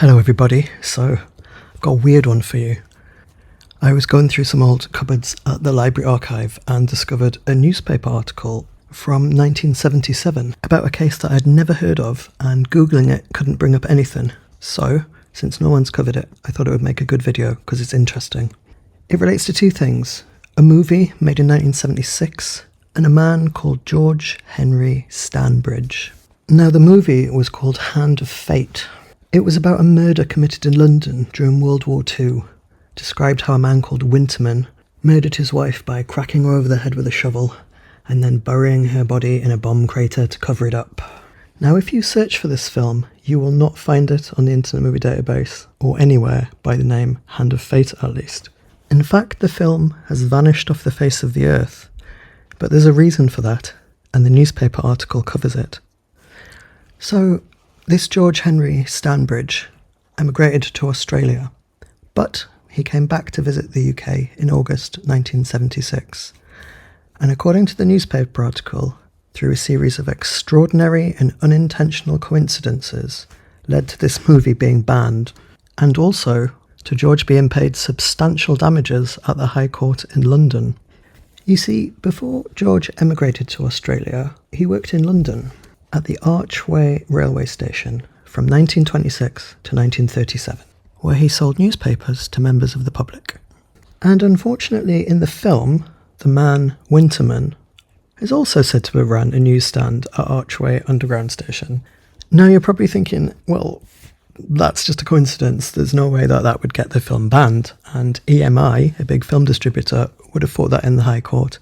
Hello everybody, so I've got a weird one for you. I was going through some old cupboards at the library archive and discovered a newspaper article from 1977 about a case that I'd never heard of, and Googling it couldn't bring up anything. So, since no one's covered it, I thought it would make a good video because it's interesting. It relates to two things: a movie made in 1976 and a man called George Henry Stanbridge. Now, the movie was called Hand of Fate. It was about a murder committed in London during World War II. Described how a man called Winterman murdered his wife by cracking her over the head with a shovel and then burying her body in a bomb crater to cover it up. Now, if you search for this film, you will not find it on the Internet Movie Database or anywhere by the name Hand of Fate, at least. In fact, the film has vanished off the face of the earth, but there's a reason for that, and the newspaper article covers it. So, this George Henry Stanbridge emigrated to Australia, but he came back to visit the UK in August 1976. And according to the newspaper article, through a series of extraordinary and unintentional coincidences, led to this movie being banned, and also to George being paid substantial damages at the High Court in London. You see, before George emigrated to Australia, he worked in London at the Archway railway station from 1926 to 1937, where he sold newspapers to members of the public. And unfortunately, in the film, the man Winterman is also said to have run a newsstand at Archway Underground Station. Now you're probably thinking, well, that's just a coincidence. There's no way that that would get the film banned, and EMI, a big film distributor, would have fought that in the High Court.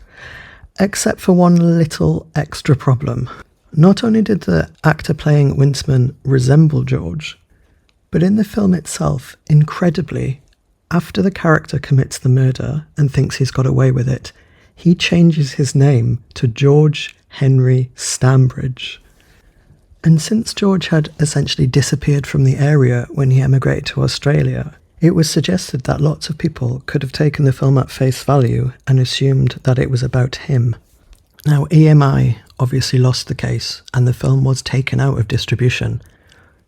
Except for one little extra problem. Not only did the actor playing Winterman resemble George, but in the film itself, incredibly, after the character commits the murder and thinks he's got away with it, he changes his name to George Henry Stanbridge. And since George had essentially disappeared from the area when he emigrated to Australia, it was suggested that lots of people could have taken the film at face value and assumed that it was about him. Now, EMI obviously lost the case, and the film was taken out of distribution.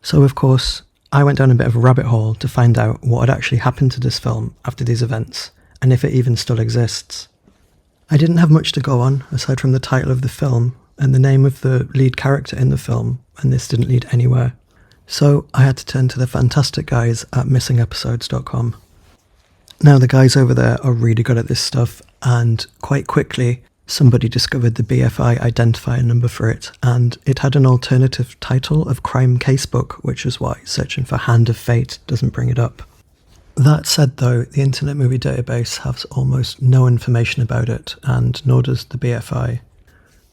So, of course, I went down a bit of a rabbit hole to find out what had actually happened to this film after these events, and if it even still exists. I didn't have much to go on, aside from the title of the film and the name of the lead character in the film, and this didn't lead anywhere. So I had to turn to the fantastic guys at missingepisodes.com. Now, the guys over there are really good at this stuff, and quite quickly, somebody discovered the BFI identifier number for it, and it had an alternative title of Crime Casebook, which is why searching for Hand of Fate doesn't bring it up. That said, though, the Internet Movie Database has almost no information about it, and nor does the BFI.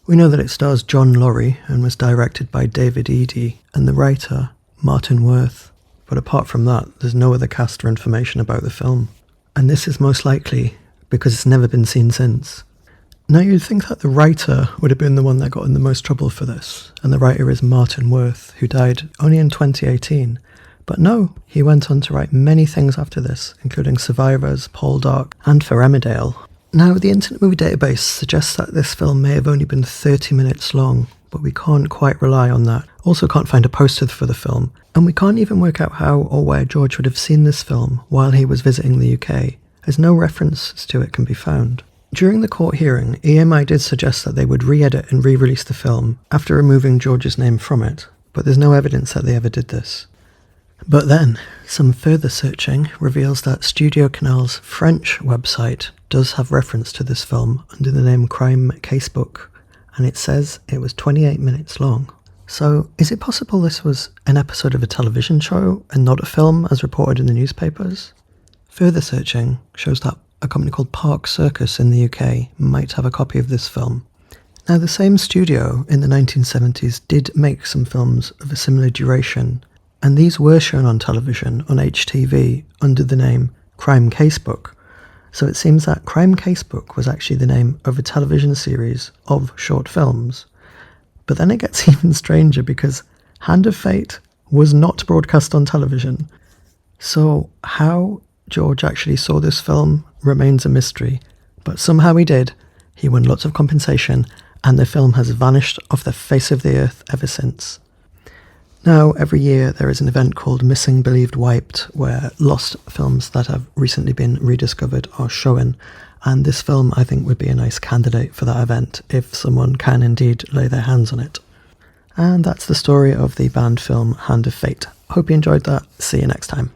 We know that it stars John Laurie and was directed by David Eadie and the writer, Martin Worth, but apart from that, there's no other cast or information about the film. And this is most likely because it's never been seen since. Now, you'd think that the writer would have been the one that got in the most trouble for this, and the writer is Martin Worth, who died only in 2018. But no, he went on to write many things after this, including Survivors, Poldark, and For Emmerdale. Now, the Internet Movie Database suggests that this film may have only been 30 minutes long, but we can't quite rely on that. Also can't find a poster for the film, and we can't even work out how or where George would have seen this film while he was visiting the UK, as no references to it can be found. During the court hearing, EMI did suggest that they would re-edit and re-release the film after removing George's name from it, but there's no evidence that they ever did this. But then, some further searching reveals that Studio Canal's French website does have reference to this film under the name Crime Casebook, and it says it was 28 minutes long. So, is it possible this was an episode of a television show and not a film as reported in the newspapers? Further searching shows that a company called Park Circus in the UK might have a copy of this film. Now, the same studio in the 1970s did make some films of a similar duration, and these were shown on television on HTV under the name Crime Casebook. So it seems that Crime Casebook was actually the name of a television series of short films. But then it gets even stranger because Hand of Fate was not broadcast on television. So how George actually saw this film remains a mystery, but somehow he did. He won lots of compensation, and the film has vanished off the face of the earth ever since. Now, every year there is an event called Missing Believed Wiped, where lost films that have recently been rediscovered are shown, and this film I think would be a nice candidate for that event if someone can indeed lay their hands on it. And that's the story of the banned film Hand of Fate. Hope you enjoyed that. See you next time.